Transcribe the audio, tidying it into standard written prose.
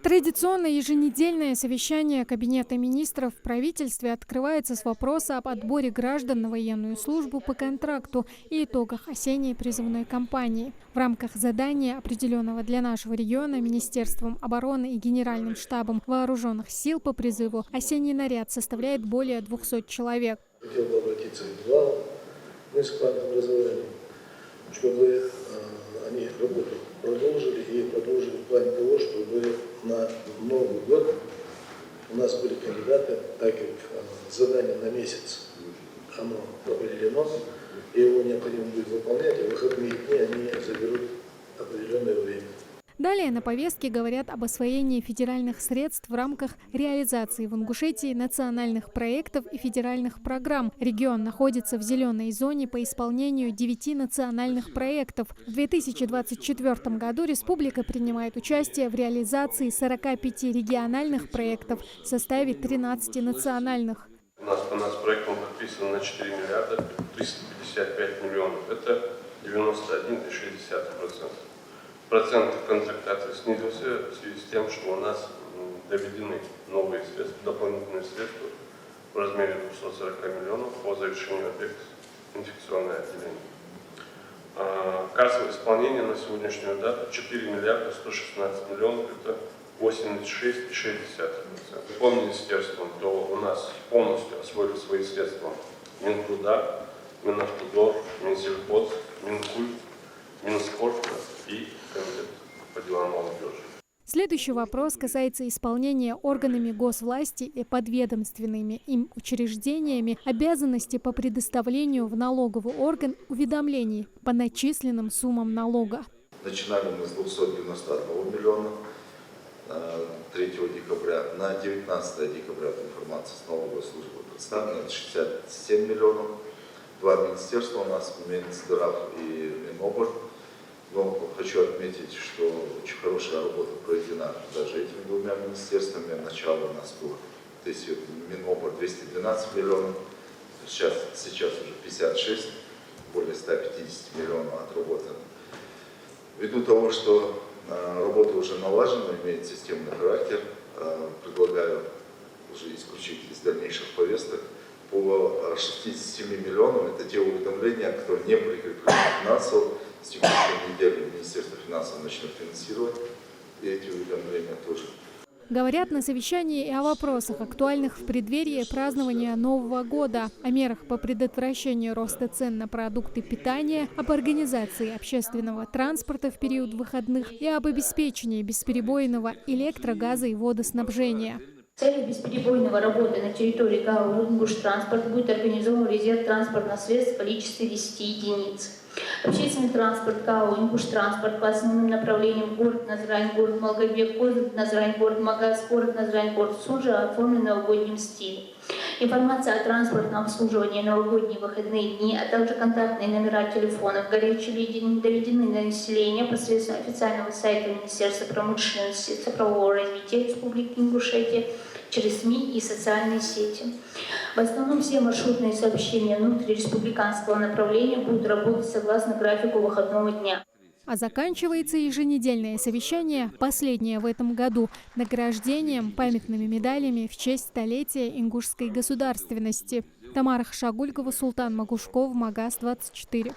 Традиционное еженедельное совещание Кабинета министров в правительстве открывается с вопроса об отборе граждан на военную службу по контракту и итогах осенней призывной кампании. В рамках задания, определенного для нашего региона Министерством обороны и Генеральным штабом вооруженных сил по призыву, осенний наряд составляет более 200 человек. Хотел бы обратиться к главам муниципальных образований, чтобы они работу продолжили в плане того, чтобы на Новый год у нас были кандидаты, так как задание на месяц оно определено, и его необходимо будет выполнять, а выходные дни они заберут определенное время. Далее на повестке говорят об освоении федеральных средств в рамках реализации в Ингушетии национальных проектов и федеральных программ. Регион находится в зеленой зоне по исполнению 9 национальных проектов. В 2024 году республика принимает участие в реализации 45 региональных проектов в составе 13 национальных. У нас по нацпроектам подписано на 4 миллиарда 355 миллионов. Это 91,6%. Процент контрактации снизился в связи с тем, что у нас доведены новые средства, дополнительные средства в размере 240 миллионов по завершению объекта инфекционное отделение. Кассовое исполнение на сегодняшнюю дату 4 миллиарда 116 миллионов, это 86,6%. По министерствам, то у нас полностью освоили свои средства Минтруда, Минавтодор, Минсельхоз, Минкульт, Минспорта и Комитет по делам молодежи. Следующий вопрос касается исполнения органами госвласти и подведомственными им учреждениями обязанности по предоставлению в налоговый орган уведомлений по начисленным суммам налога. Начинали мы с 291 миллиона 3 декабря. На 19 декабря информация с налоговой службы представлена 67 миллионов. Два министерства у нас, Минздрав и Минобр. Но хочу отметить, что очень хорошая работа проведена даже этими двумя министерствами. Начало у нас было, то есть Минобр 212 миллионов, сейчас уже 56, более 150 миллионов отработано. Ввиду того, что работа уже налажена, имеет системный характер, предлагаю уже исключить из дальнейших повесток. По 67 миллионам это те уведомления, которые не прикреплены финансово. С текущей недели Министерство финансов начнет финансировать, и эти уведомления тоже. Говорят на совещании и о вопросах, актуальных в преддверии празднования Нового года, о мерах по предотвращению роста цен на продукты питания, об организации общественного транспорта в период выходных и об обеспечении бесперебойного электро-, газа и водоснабжения. В целях бесперебойного работы на территории ГАО «Ингуштранспорт» будет организован резерв транспортных средств в количестве 10 единиц. Общественный транспорт ГАО «Ингуштранспорт» по основным направлениям город Назрань, город Малгобек, город Назрань, город Магаз, город Назрань, город Суджа оформлен в новогоднем стиле. Информация о транспортном обслуживании в новогодние выходные дни, а также контактные номера телефонов, горячие линии доведены на население посредством официального сайта Министерства промышленности и цифрового развития Республики Ингушетия через СМИ и социальные сети. В основном все маршрутные сообщения внутриреспубликанского направления будут работать согласно графику выходного дня. А заканчивается еженедельное совещание, последнее в этом году, награждением памятными медалями в честь столетия ингушской государственности. Тамара Хшагулькова, Султан Магушков, Магаз 24.